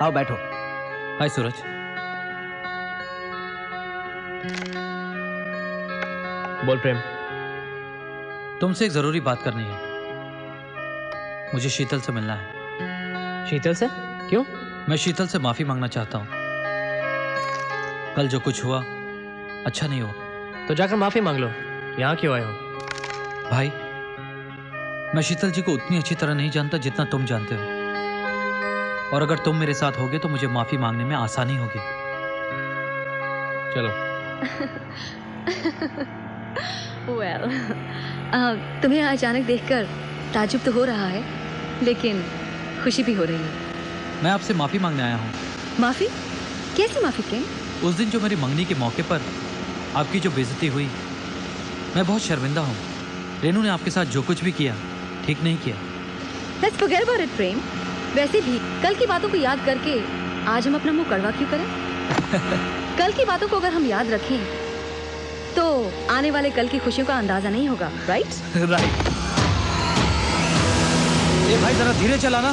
आओ बैठो। हाय सूरज। बोल प्रेम। तुमसे एक जरूरी बात करनी है। मुझे शीतल से मिलना है। शीतल से? क्यों? मैं शीतल से माफी मांगना चाहता हूँ। कल जो कुछ हुआ अच्छा नहीं हुआ। तो जाकर माफी मांग लो। यहाँ क्यों आए हो? भाई, मैं शीतल जी को उतनी अच्छी तरह नहीं जानता जितना तुम जानते हो, और अगर तुम मेरे साथ होगे तो मुझे माफी मांगने में आसानी होगी। चलो। well, तुम्हें अचानक देखकर ताज्जुब तो हो रहा है, लेकिन खुशी भी हो रही है। मैं आपसे माफी मांगने आया हूँ। माफी? कैसी माफी प्रेम? उस दिन जो मेरी मंगनी के मौके पर आपकी जो बेइज्जती हुई, मैं बहुत शर्मिंदा हूँ। रेनू ने आपके साथ जो कुछ भी किया ठीक नहीं किया। Let's forget about it, प्रेम। वैसे भी कल की बातों को याद करके आज हम अपना मुंह कड़वा क्यों करें? कल की बातों को अगर हम याद रखें तो आने वाले कल की खुशियों का अंदाजा नहीं होगा, राइट? राइट। ये भाई जरा धीरे चलाना।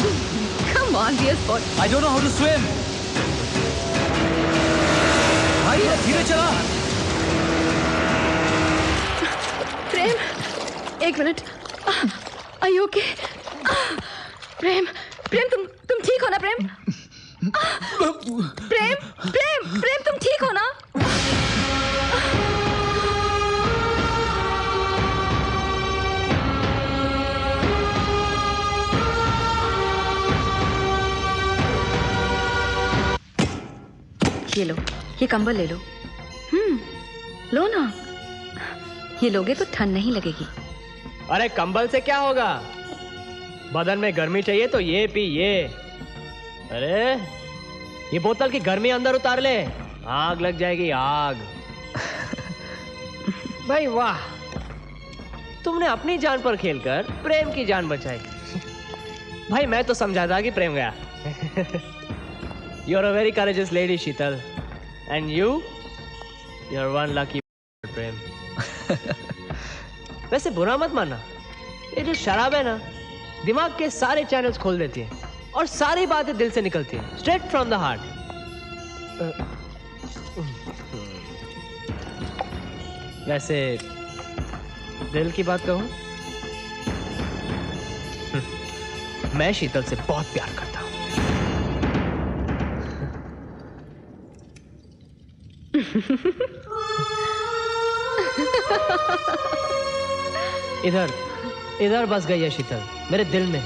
Come on, dear sport. I don't know how to swim. भाई धीरे चला। प्रेम, एक मिनट। Are you okay? प्रेम, प्रेम तुम ठीक हो ना प्रेम? प्रेम, प्रेम, प्रेम तुम ठीक हो ना? ये लो, ये कंबल ले लो। लो ना। ये लोगे तो ठंड नहीं लगेगी। अरे कंबल से क्या होगा? बदन में गर्मी चाहिए तो ये पी ये। अरे ये बोतल की गर्मी अंदर उतार ले, आग लग जाएगी आग। भाई वाह, तुमने अपनी जान पर खेलकर प्रेम की जान बचाई। भाई मैं तो समझा था कि प्रेम गया। You are a very courageous lady Sheetal, and you are one lucky Prem. वैसे बुरा मत मानना, ये जो शराब है ना, दिमाग के सारे चैनल्स खोल देती है और सारी बातें दिल से निकलती है, स्ट्रेट फ्रॉम द हार्ट। वैसे दिल की बात कहूं, मैं शीतल से बहुत प्यार करता हूं। इधर इधर बस गई है शीतल, मेरे दिल में।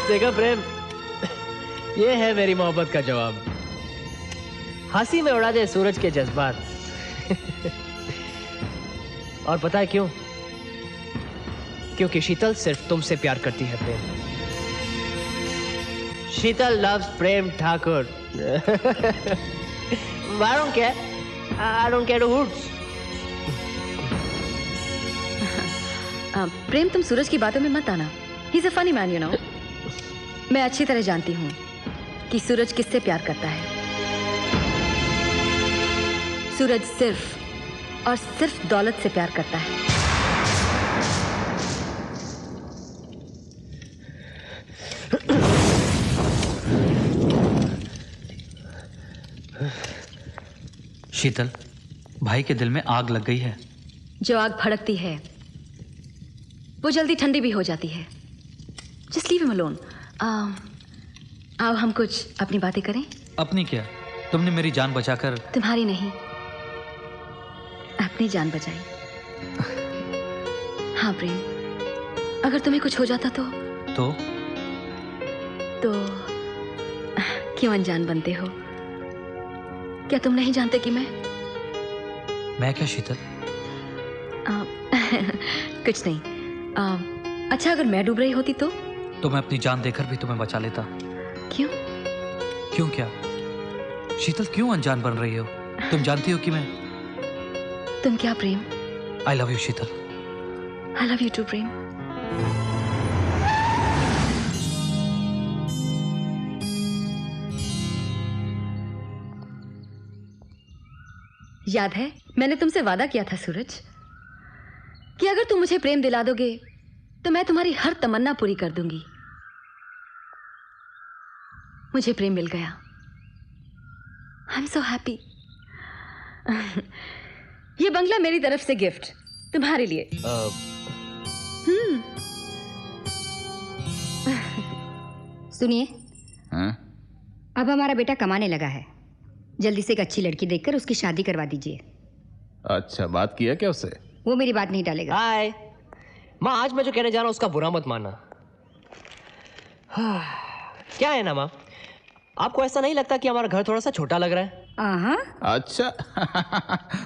देखा प्रेम, ये है मेरी मोहब्बत का जवाब। हंसी में उड़ा दे सूरज के जज्बात। और पता है क्यों? क्योंकि शीतल सिर्फ तुमसे प्यार करती है Prem. Sheetal loves Prem Thakur. I don't care. I don't care to hoots. Prem तुम सूरज की बातों में मत आना। He's a funny man, you know. मैं अच्छी तरह जानती हूँ कि सूरज किससे प्यार करता है। सूरज सिर्फ और सिर्फ दौलत से प्यार करता है। शीतल, भाई के दिल में आग लग गई है। जो आग भड़कती है वो जल्दी ठंडी भी हो जाती है। Just leave him alone. आओ हम कुछ अपनी बातें करें। अपनी क्या? तुमने मेरी जान बचाकर। तुम्हारी नहीं, अपनी जान बचाई। हाँ प्रेम, अगर तुम्हें कुछ हो जाता तो क्यों अनजान बनते हो? क्या तुम नहीं जानते कि मैं क्या शीतल? कुछ नहीं। अच्छा, अगर मैं डूब रही होती तो मैं अपनी जान देकर भी तुम्हें बचा लेता। क्यों? क्यों क्या? शीतल क्यों अनजान बन रही हो? तुम जानती हो कि मैं। तुम क्या Prem? I love you Sheetal. I love you too Prem. याद है मैंने तुमसे वादा किया था सूरज कि अगर तुम मुझे प्रेम दिला दोगे तो मैं तुम्हारी हर तमन्ना पूरी कर दूंगी। मुझे प्रेम मिल गया। I am so happy. ये बंगला मेरी तरफ से गिफ्ट तुम्हारे लिए। सुनिए, हाँ? अब हमारा बेटा कमाने लगा है, जल्दी से एक अच्छी लड़की देखकर उसकी शादी करवा दीजिए। अच्छा, बात किया क्या उससे? वो मेरी बात नहीं टालेगा। हाय माँ, आज मैं जो कहने जा रहा हूँ उसका बुरा मत मानना। क्या है ना माँ, आपको ऐसा नहीं लगता कि हमारा घर थोड़ा सा छोटा लग रहा है? हाँ, अच्छा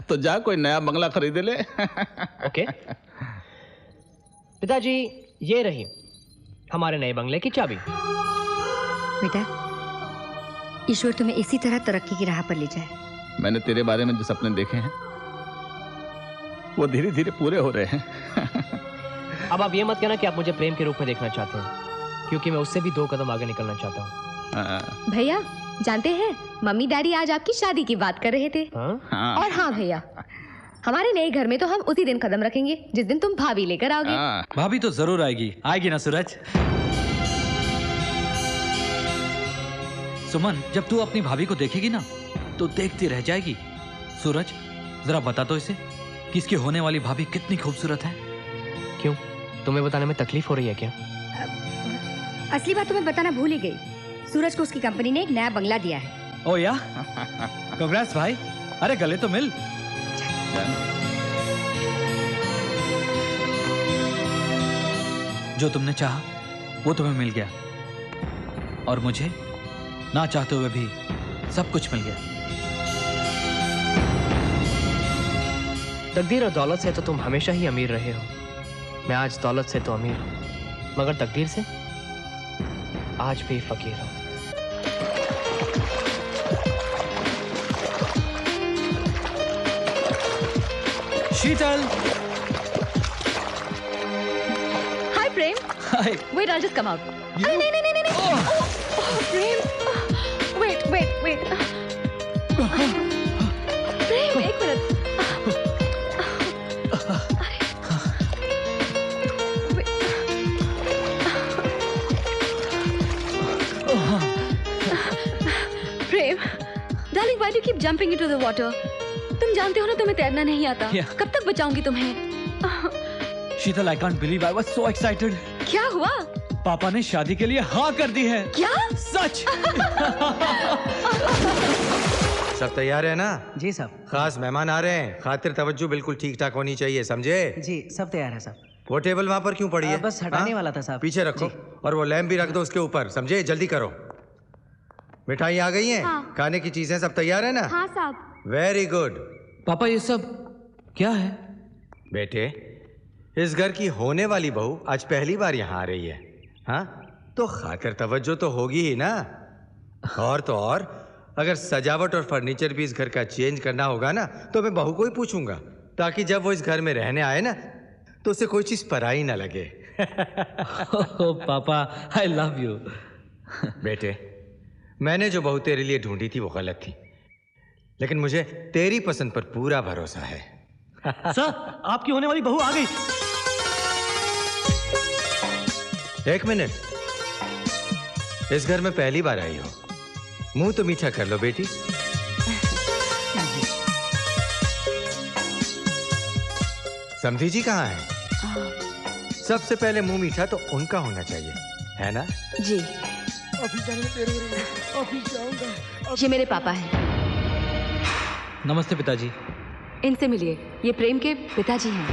तो जा कोई नया बंगला खरीद ले। ओके पिताजी, ये रही हमारे नए बंगले की चाबी। बेटा, ईश्वर तुम्हें इसी तरह तरक्की की राह पर ले जाए। मैंने तेरे बारे में जो सपने देखे हैं वो धीरे धीरे पूरे हो रहे हैं। अब आप ये मत कहना कि आप मुझे प्रेम के रूप में देखना चाहते हैं, क्योंकि मैं उससे भी 2 कदम आगे निकलना चाहता हूँ। भैया जानते हैं मम्मी डैडी आज आपकी शादी की बात कर रहे थे। हाँ? और हाँ भैया, हमारे नए घर में तो हम उसी दिन कदम रखेंगे जिस दिन तुम भाभी लेकर आओगे। भाभी तो जरूर आएगी, आएगी ना सूरज? सुमन, जब तू अपनी भाभी को देखेगी ना तो देखती रह जाएगी। सूरज, जरा बता तो इसे कि इसकी होने वाली भाभी कितनी खूबसूरत है। क्यों, तुम्हें बताने में तकलीफ हो रही है क्या? असली बात तुम्हें बताना भूल ही गई। सूरज को उसकी कंपनी ने एक नया बंगला दिया है। ओ या, कांग्रेस भाई। अरे गले तो मिल। जो तुमने चाहा वो तुम्हें मिल गया, और मुझे ना चाहते हुए भी सब कुछ मिल गया। तकदीर और दौलत से तो तुम हमेशा ही अमीर रहे हो। मैं आज दौलत से तो अमीर हूं, मगर तकदीर से आज भी फकीर हूं। Sheetal. Hi Prem. Hi. Wait, I just come out. नहीं नहीं नहीं नहीं। Oh Prem, wait wait wait. Prem एक minute. Prem, darling, why do you keep jumping into the water? तुम जानते हो ना तुम्हें तैरना नहीं आता। Yeah. कब तक बचाऊंगी तुम्हें? Sheetal, I can't believe, I was so excited. क्या हुआ? पापा ने शादी के लिए हाँ कर दी है। क्या? सच? सब तैयार है ना? जी साहब। खास मेहमान आ रहे हैं, खातिर तवज्जो बिल्कुल ठीक ठाक होनी चाहिए, समझे? जी सब तैयार है साहब। वो टेबल वहाँ पर क्यों पड़ी है? बस हटाने हाँ? वाला था साहब। पीछे रखो। जी। और वो लैम्प भी रख दो उसके ऊपर, समझे? जल्दी करो। मिठाई आ गई है? हाँ। खाने की चीजें सब तैयार है ना? हाँ साहब। Very good. पापा ये सब क्या है? बेटे, इस घर की होने वाली बहू आज पहली बार यहाँ आ रही है, हाँ? तो खातिर तवज्जो तो होगी ही ना। और तो और, अगर सजावट और फर्नीचर भी इस घर का चेंज करना होगा ना, तो मैं बहू को ही पूछूंगा, ताकि जब वो इस घर में रहने आए ना तो उसे कोई चीज पराई ना लगे। ओह पापा, आई लव यू। बेटे, मैंने जो बहू तेरे लिए ढूंढी थी वो गलत थी, लेकिन मुझे तेरी पसंद पर पूरा भरोसा है। सर, आपकी होने वाली बहू आ गई। एक मिनट, इस घर में पहली बार आई हो, मुंह तो मीठा कर लो बेटी। समधी जी कहाँ हैं? सबसे पहले मुंह मीठा तो उनका होना चाहिए, है ना? जी, अभी जाने में देर हो रही है, अभी जाऊंगा। ये मेरे पापा हैं। नमस्ते पिताजी। इनसे मिलिए, ये प्रेम के पिताजी हैं।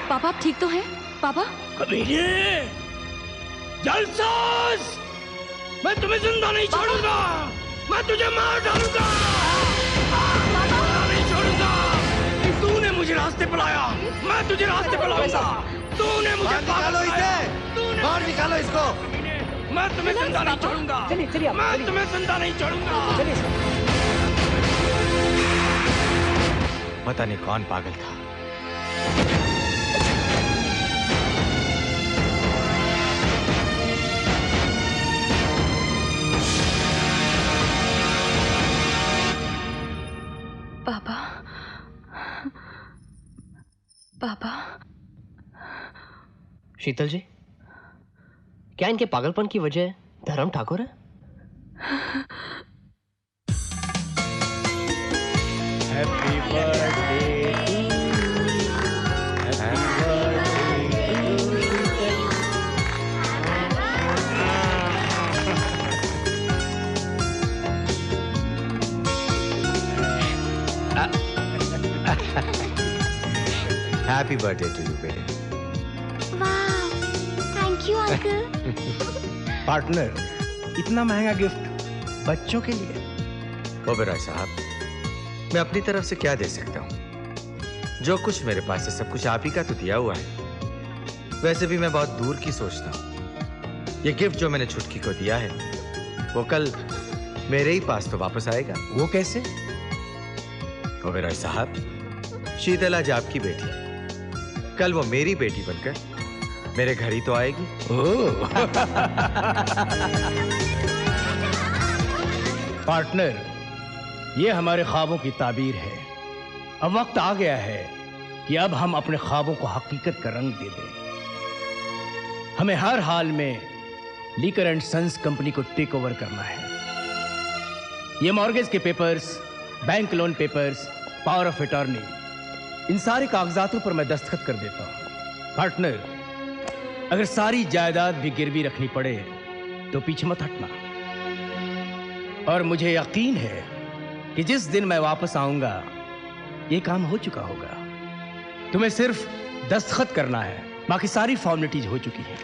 पापा आप ठीक तो हैं? पापा? कमीने! जालसाज! मैं तुम्हें जिंदा नहीं छोड़ूंगा! मैं तुझे मार डालूंगा! नहीं छोड़ूंगा! तूने मुझे रास्ते पर लाया, मैं तुझे रास्ते पर लाऊंगा! तूने मुझे निकालो इसे! बाहर निकालो इसको! मैं तुम्हें जिंदा नहीं छोड़ूंगा! मैं तुम्हें जिंदा नहीं छोड़ूंगा! पता नहीं कौन पागल था। पापा। शीतल जी, क्या इनके पागलपन की वजह धर्म ठाकुर है? Happy birthday happy birthday to you बेटे। Thank you uncle. पार्टनर, इतना महंगा गिफ्ट बच्चों के लिए? ओबेरॉय साहब, मैं अपनी तरफ से क्या दे सकता हूँ? जो कुछ मेरे पास है सब कुछ आप ही का तो दिया हुआ है। वैसे भी मैं बहुत दूर की सोचता हूँ। ये गिफ्ट जो मैंने छुटकी को दिया है वो कल मेरे ही पास तो वापस आएगा। वो कैसे? ओबेरॉय साहब, शीतल आज आपकी बेटी है, कल वो मेरी बेटी बनकर मेरे घर ही तो आएगी। पार्टनर, ये हमारे ख्वाबों की ताबीर है। अब वक्त आ गया है कि अब हम अपने ख्वाबों को हकीकत का रंग दे दें। हमें हर हाल में लीकर एंड सन्स कंपनी को टेक ओवर करना है। ये मॉर्गेज के papers, bank loan papers, power of attorney, इन सारे कागजातों पर मैं दस्तखत कर देता हूं। पार्टनर, अगर सारी जायदाद भी गिरवी रखनी पड़े तो पीछे मत हटना। और मुझे यकीन है कि जिस दिन मैं वापस आऊंगा ये काम हो चुका होगा। तुम्हें सिर्फ दस्तखत करना है, बाकी सारी फॉर्मेलिटीज हो चुकी हैं।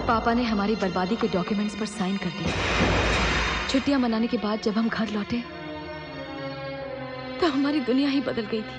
पापा ने हमारी बर्बादी के डॉक्यूमेंट्स पर साइन कर दिए। छुट्टियां मनाने के बाद जब हम घर लौटे तो हमारी दुनिया ही बदल गई थी।